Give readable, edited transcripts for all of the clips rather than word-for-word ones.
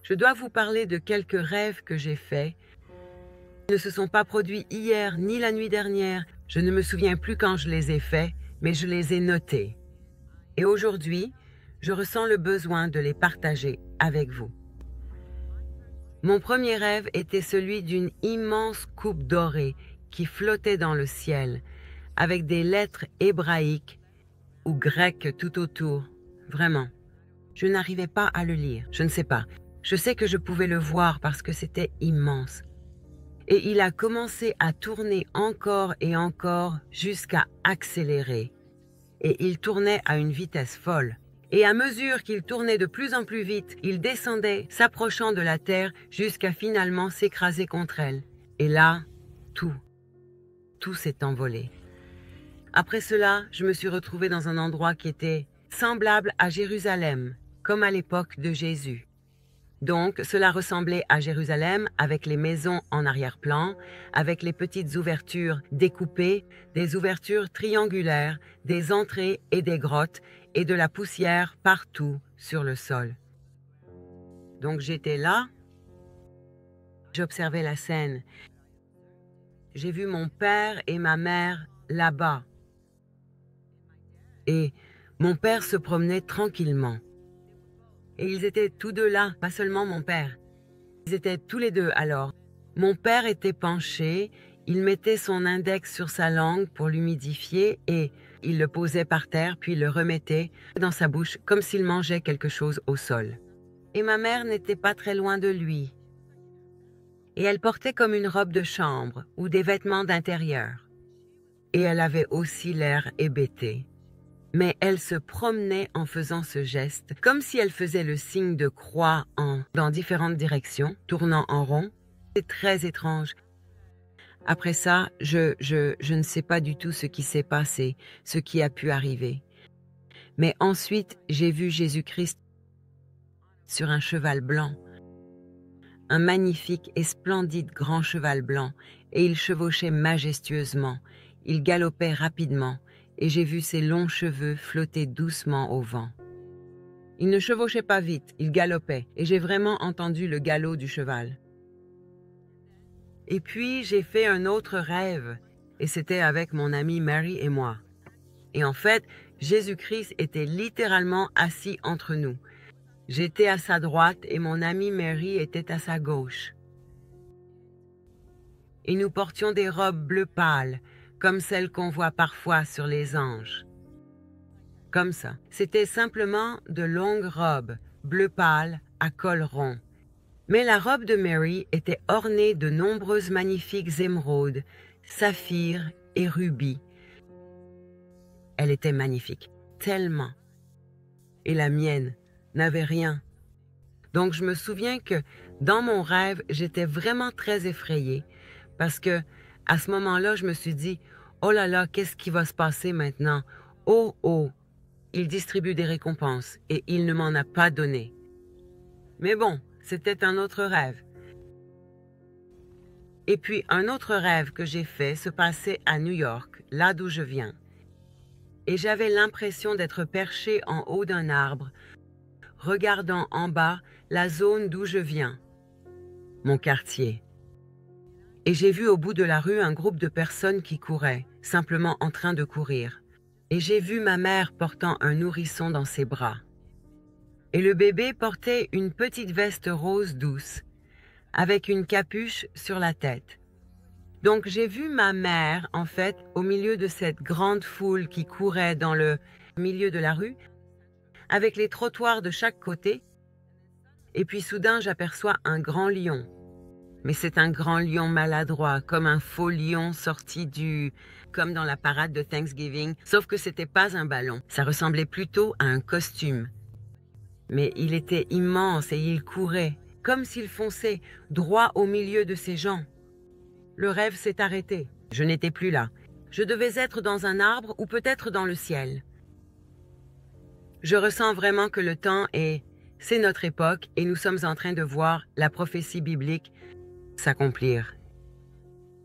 Je dois vous parler de quelques rêves que j'ai faits. Ils ne se sont pas produits hier ni la nuit dernière. Je ne me souviens plus quand je les ai faits, mais je les ai notés. Et aujourd'hui, je ressens le besoin de les partager avec vous. Mon premier rêve était celui d'une immense coupe dorée qui flottait dans le ciel, avec des lettres hébraïques ou grecques tout autour. Vraiment. Je n'arrivais pas à le lire, je ne sais pas. Je sais que je pouvais le voir parce que c'était immense. Et il a commencé à tourner encore et encore jusqu'à accélérer. Et il tournait à une vitesse folle. Et à mesure qu'il tournait de plus en plus vite, il descendait, s'approchant de la terre jusqu'à finalement s'écraser contre elle. Et là, tout s'est envolé. Après cela, je me suis retrouvée dans un endroit qui était semblable à Jérusalem, comme à l'époque de Jésus. Donc, cela ressemblait à Jérusalem avec les maisons en arrière-plan, avec les petites ouvertures découpées, des ouvertures triangulaires, des entrées et des grottes, et de la poussière partout sur le sol. Donc j'étais là, j'observais la scène. J'ai vu mon père et ma mère là-bas. Et mon père se promenait tranquillement. Et ils étaient tous deux là, pas seulement mon père. Ils étaient tous les deux alors. Mon père était penché, il mettait son index sur sa langue pour l'humidifier et il le posait par terre puis le remettait dans sa bouche comme s'il mangeait quelque chose au sol. Et ma mère n'était pas très loin de lui. Et elle portait comme une robe de chambre ou des vêtements d'intérieur. Et elle avait aussi l'air hébétée. Mais elle se promenait en faisant ce geste, comme si elle faisait le signe de croix dans différentes directions, tournant en rond. C'est très étrange. Après ça, je ne sais pas du tout ce qui s'est passé, ce qui a pu arriver. Mais ensuite, j'ai vu Jésus-Christ sur un cheval blanc, un magnifique et splendide grand cheval blanc, et il chevauchait majestueusement, il galopait rapidement, et j'ai vu ses longs cheveux flotter doucement au vent. Il ne chevauchait pas vite, il galopait, et j'ai vraiment entendu le galop du cheval. Et puis, j'ai fait un autre rêve, et c'était avec mon amie Mary et moi. Et en fait, Jésus-Christ était littéralement assis entre nous. J'étais à sa droite et mon amie Mary était à sa gauche. Et nous portions des robes bleu pâle, comme celles qu'on voit parfois sur les anges. Comme ça. C'était simplement de longues robes, bleu pâle, à col rond. Mais la robe de Mary était ornée de nombreuses magnifiques émeraudes, saphirs et rubis. Elle était magnifique, tellement. Et la mienne n'avait rien. Donc je me souviens que dans mon rêve, j'étais vraiment très effrayée parce que à ce moment-là, je me suis dit « Oh là là, qu'est-ce qui va se passer maintenant? Oh, oh, il distribue des récompenses et il ne m'en a pas donné. » Mais bon, c'était un autre rêve. Et puis un autre rêve que j'ai fait se passait à New York, là d'où je viens. Et j'avais l'impression d'être perchée en haut d'un arbre, regardant en bas la zone d'où je viens, mon quartier. Et j'ai vu au bout de la rue un groupe de personnes qui couraient, simplement en train de courir. Et j'ai vu ma mère portant un nourrisson dans ses bras. Et le bébé portait une petite veste rose douce, avec une capuche sur la tête. Donc j'ai vu ma mère, en fait, au milieu de cette grande foule qui courait dans le milieu de la rue, avec les trottoirs de chaque côté. Et puis soudain, j'aperçois un grand lion. Mais c'est un grand lion maladroit, comme un faux lion sorti comme dans la parade de Thanksgiving, sauf que c'était pas un ballon. Ça ressemblait plutôt à un costume. Mais il était immense et il courait, comme s'il fonçait droit au milieu de ces gens. Le rêve s'est arrêté. Je n'étais plus là. Je devais être dans un arbre ou peut-être dans le ciel. Je ressens vraiment que le temps c'est notre époque et nous sommes en train de voir la prophétie biblique s'accomplir.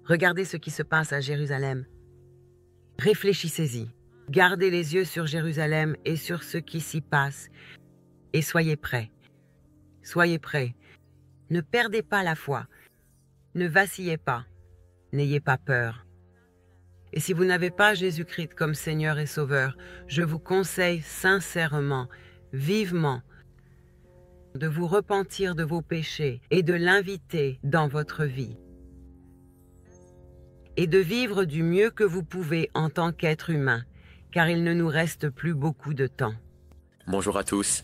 Regardez ce qui se passe à Jérusalem. Réfléchissez-y. Gardez les yeux sur Jérusalem et sur ce qui s'y passe et soyez prêts. Soyez prêts. Ne perdez pas la foi. Ne vacillez pas. N'ayez pas peur. Et si vous n'avez pas Jésus-Christ comme Seigneur et Sauveur, je vous conseille sincèrement, vivement, de vous repentir de vos péchés et de l'inviter dans votre vie. Et de vivre du mieux que vous pouvez en tant qu'être humain, car il ne nous reste plus beaucoup de temps. Bonjour à tous.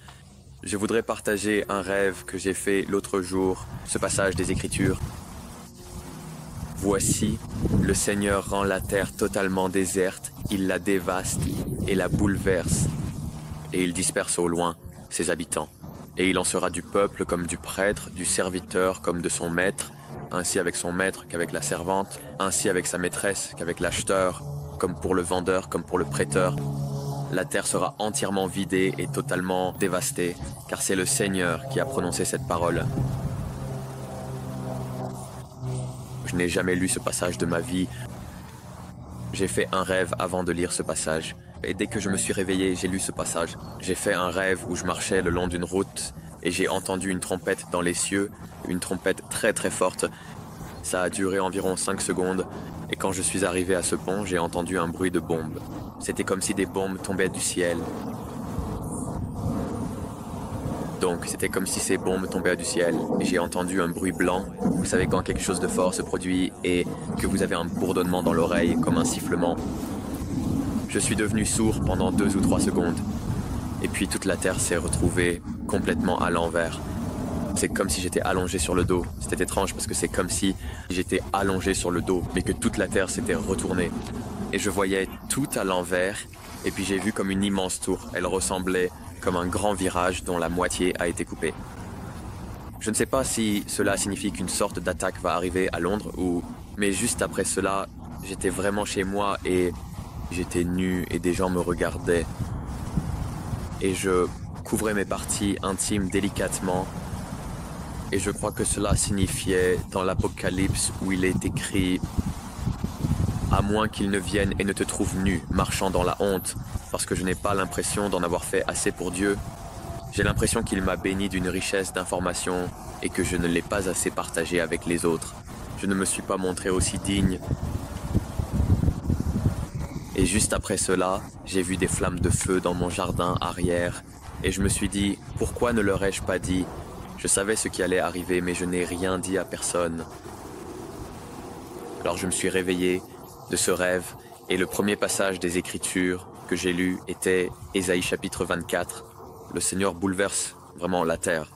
Je voudrais partager un rêve que j'ai fait l'autre jour, ce passage des Écritures. Voici, le Seigneur rend la terre totalement déserte, il la dévaste et la bouleverse, et il disperse au loin ses habitants. Et il en sera du peuple comme du prêtre, du serviteur comme de son maître, ainsi avec son maître qu'avec la servante, ainsi avec sa maîtresse qu'avec l'acheteur, comme pour le vendeur, comme pour le prêteur. La terre sera entièrement vidée et totalement dévastée, car c'est le Seigneur qui a prononcé cette parole. Je n'ai jamais lu ce passage de ma vie. J'ai fait un rêve avant de lire ce passage. Et dès que je me suis réveillé, j'ai lu ce passage. J'ai fait un rêve où je marchais le long d'une route et j'ai entendu une trompette dans les cieux, une trompette très très forte. Ça a duré environ 5 secondes et quand je suis arrivé à ce pont, j'ai entendu un bruit de bombes. C'était comme si des bombes tombaient du ciel. Donc, c'était comme si ces bombes tombaient du ciel et j'ai entendu un bruit blanc. Vous savez quand quelque chose de fort se produit et que vous avez un bourdonnement dans l'oreille comme un sifflement. Je suis devenu sourd pendant 2 ou 3 secondes. Et puis toute la terre s'est retrouvée complètement à l'envers. C'est comme si j'étais allongé sur le dos. C'était étrange parce que c'est comme si j'étais allongé sur le dos, mais que toute la terre s'était retournée. Et je voyais tout à l'envers. Et puis j'ai vu comme une immense tour. Elle ressemblait comme un grand virage dont la moitié a été coupée. Je ne sais pas si cela signifie qu'une sorte d'attaque va arriver à Londres mais juste après cela, j'étais vraiment chez moi et j'étais nu et des gens me regardaient. Et je couvrais mes parties intimes délicatement. Et je crois que cela signifiait dans l'Apocalypse où il est écrit « À moins qu'il ne vienne et ne te trouve nu, marchant dans la honte », parce que je n'ai pas l'impression d'en avoir fait assez pour Dieu. J'ai l'impression qu'il m'a béni d'une richesse d'informations et que je ne l'ai pas assez partagé avec les autres. Je ne me suis pas montré aussi digne. Et juste après cela, j'ai vu des flammes de feu dans mon jardin arrière et je me suis dit, pourquoi ne leur ai-je pas dit? Je savais ce qui allait arriver, mais je n'ai rien dit à personne. Alors je me suis réveillé de ce rêve et le premier passage des Écritures que j'ai lu était Ésaïe chapitre 24. Le Seigneur bouleverse vraiment la terre.